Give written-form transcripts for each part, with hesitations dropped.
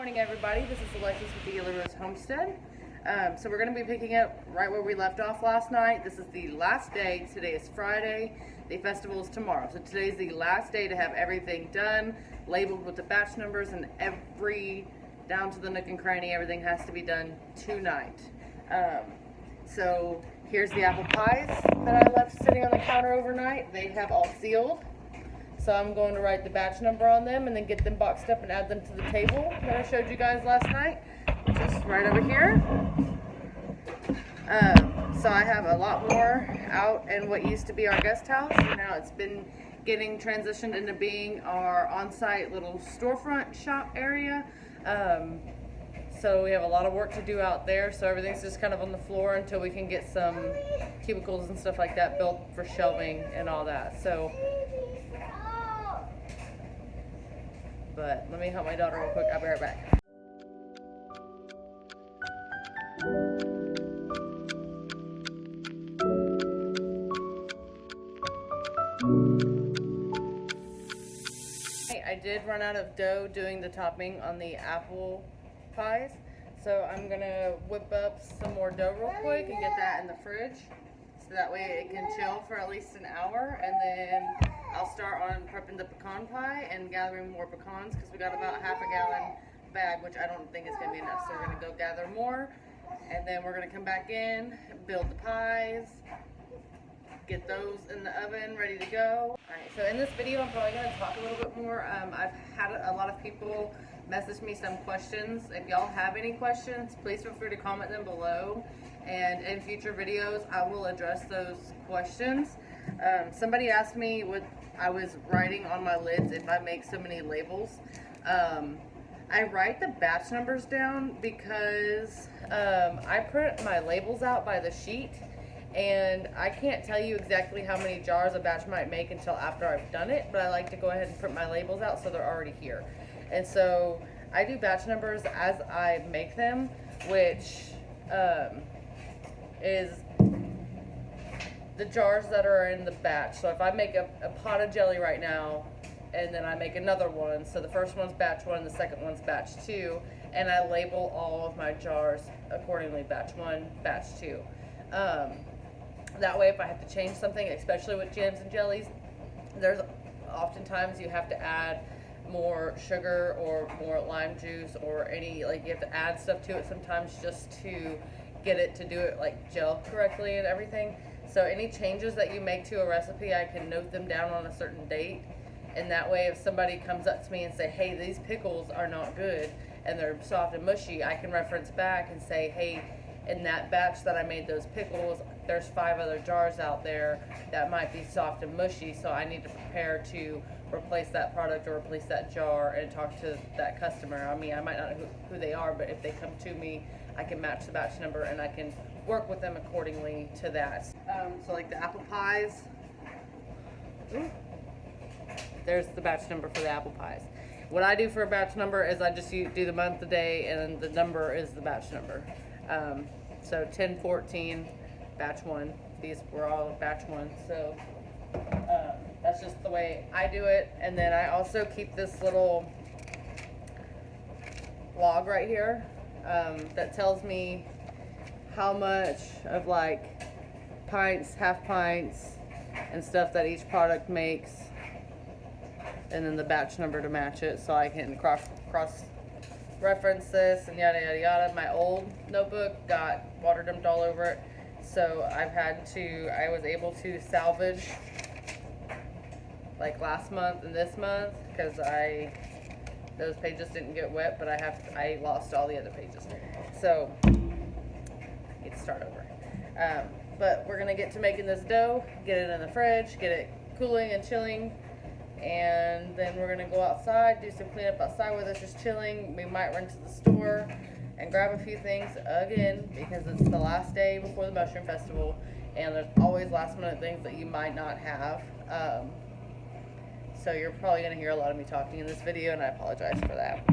morning, everybody. This is Alexis with the Yellow Rose Homestead. So we're going to be picking up right where we left off last night. This is the last day. Today is Friday. The festival is tomorrow. So today's the last day to have everything done, labeled with the batch numbers, and down to the nook and cranny, everything has to be done tonight. So here's the apple pies that I left sitting on the counter overnight. They have all sealed. So I'm going to write the batch number on them and then get them boxed up and add them to the table that I showed you guys last night, which is right over here. So I have a lot more out in what used to be our guest house. Now it's been getting transitioned into being our on-site little storefront shop area. So we have a lot of work to do out there. So everything's just kind of on the floor until we can get some cubicles and stuff like that built for shelving and all that. So. But let me help my daughter real quick. I'll be right back. I did run out of dough doing the topping on the apple pies. So I'm gonna whip up some more dough real quick and get that in the fridge. So that way it can chill for at least an hour, and then I'll start on prepping the pecan pie and gathering more pecans because we got about half a gallon bag, which I don't think is going to be enough. So we're going to go gather more, and then we're going to come back in, build the pies, get those in the oven ready to go. Alright, so in this video I'm probably going to talk a little bit more. I've had a lot of people message me some questions. If y'all have any questions, please feel free to comment them below, and in future videos I will address those questions. Somebody asked me what I was writing on my lids if I make so many labels. I write the batch numbers down because I print my labels out by the sheet, and I can't tell you exactly how many jars a batch might make until after I've done it, but I like to go ahead and print my labels out so they're already here. And so I do batch numbers as I make them, which is the jars that are in the batch. So if I make a pot of jelly right now, and then I make another one, so the first one's batch 1, the second one's batch 2, and I label all of my jars accordingly, batch 1, batch 2. That way if I have to change something, especially with jams and jellies, there's oftentimes you have to add more sugar or more lime juice or you have to add stuff to it sometimes just to get it to do it like gel correctly and everything. So any changes that you make to a recipe, I can note them down on a certain date, and that way if somebody comes up to me and say, hey, these pickles are not good and they're soft and mushy, I can reference back and say, hey, in that batch that I made those pickles, there's 5 other jars out there that might be soft and mushy, so I need to prepare to replace that product or replace that jar and talk to that customer. I mean, I might not know who they are, but if they come to me, I can match the batch number and I can work with them accordingly to that. So like the apple pies, there's the batch number for the apple pies. What I do for a batch number is I just do the month, the day, and the number is the batch number. So 1014, batch 1. These were all batch 1. So that's just the way I do it. And then I also keep this little log right here that tells me how much of like pints, half pints, and stuff that each product makes, and then the batch number to match it, so I can cross reference this and yada yada yada. My old notebook got water dumped all over it, so I was able to salvage like last month and this month because those pages didn't get wet, but I lost all the other pages, so I get to start over. But we're gonna get to making this dough, get it in the fridge, get it cooling and chilling, and then we're gonna go outside, do some cleanup outside with us just chilling. We might run to the store and grab a few things again because it's the last day before the mushroom festival, and there's always last minute things that you might not have. So you're probably gonna hear a lot of me talking in this video, and I apologize for that.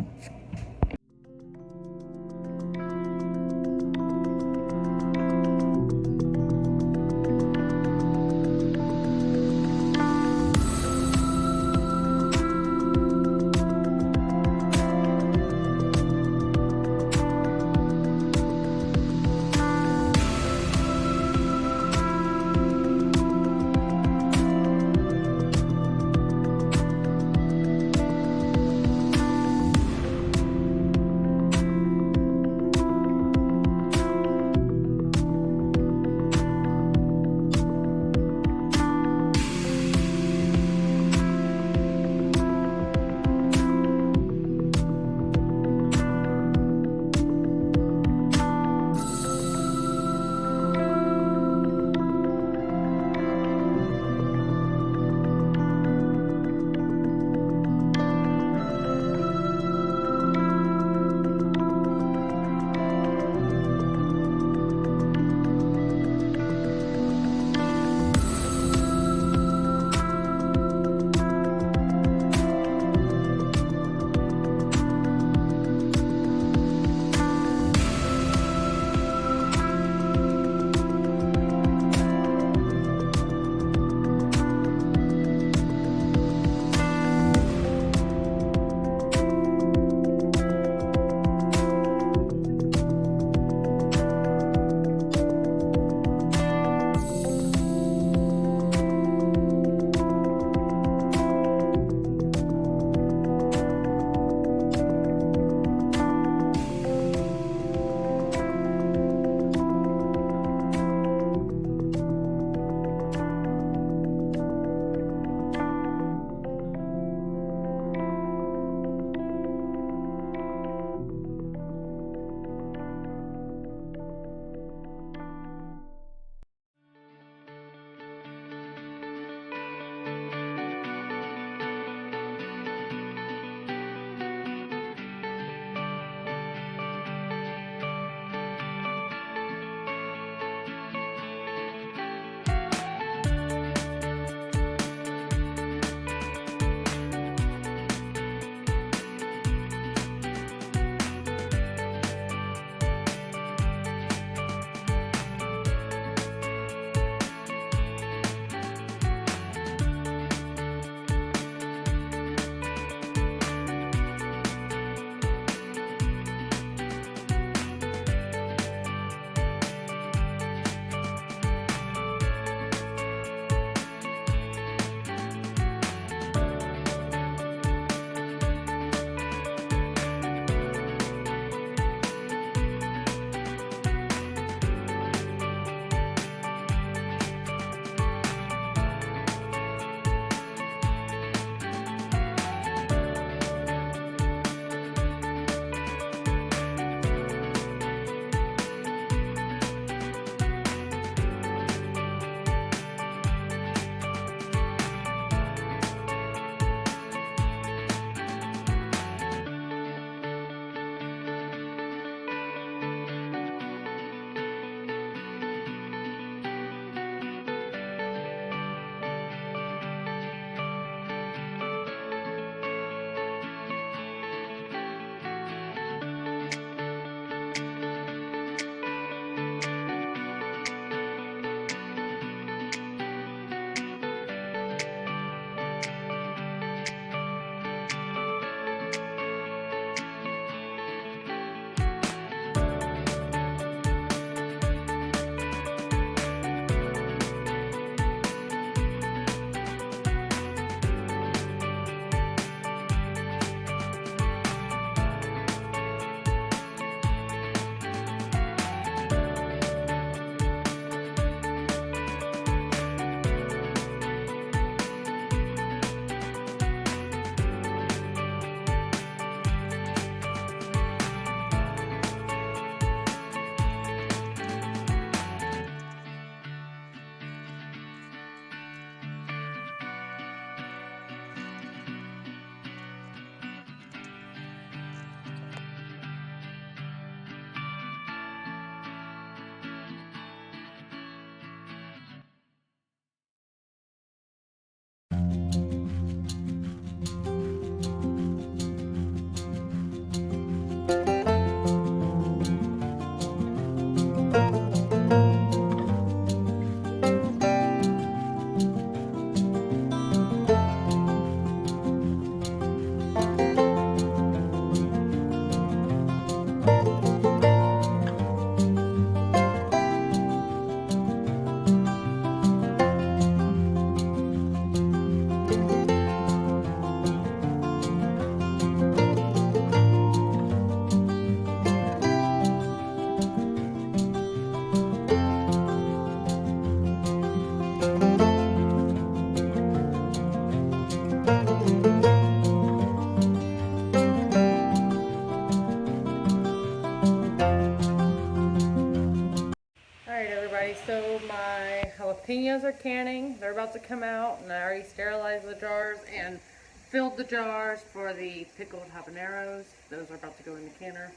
Okay, so my jalapenos are canning. They're about to come out, and I already sterilized the jars and filled the jars for the pickled habaneros. Those are about to go in the canner.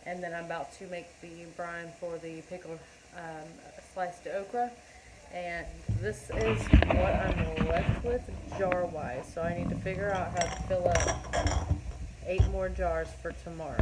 And then I'm about to make the brine for the pickled sliced okra. And this is what I'm left with jar-wise. So I need to figure out how to fill up 8 more jars for tomorrow.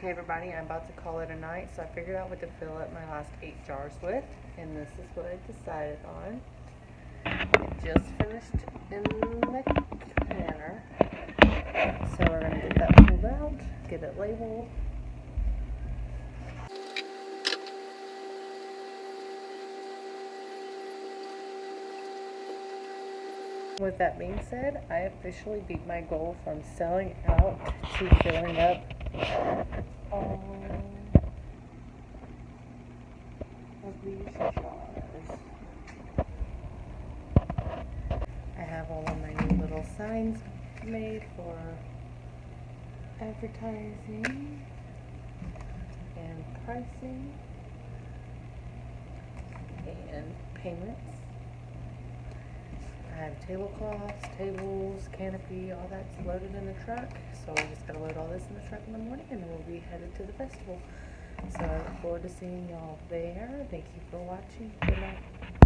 Okay, everybody, I'm about to call it a night, so I figured out what to fill up my last 8 jars with, and this is what I decided on. It just finished in the canner, so we're going to get that pulled out, get it labeled. With that being said, I officially beat my goal from selling out to filling up all of these jars. I have all of my new little signs made for advertising and pricing and payments. I have tablecloths, tables, canopy, all that's loaded in the truck. So we just gotta load all this in the truck in the morning and then we'll be headed to the festival. So I look forward to seeing y'all there. Thank you for watching. Good night.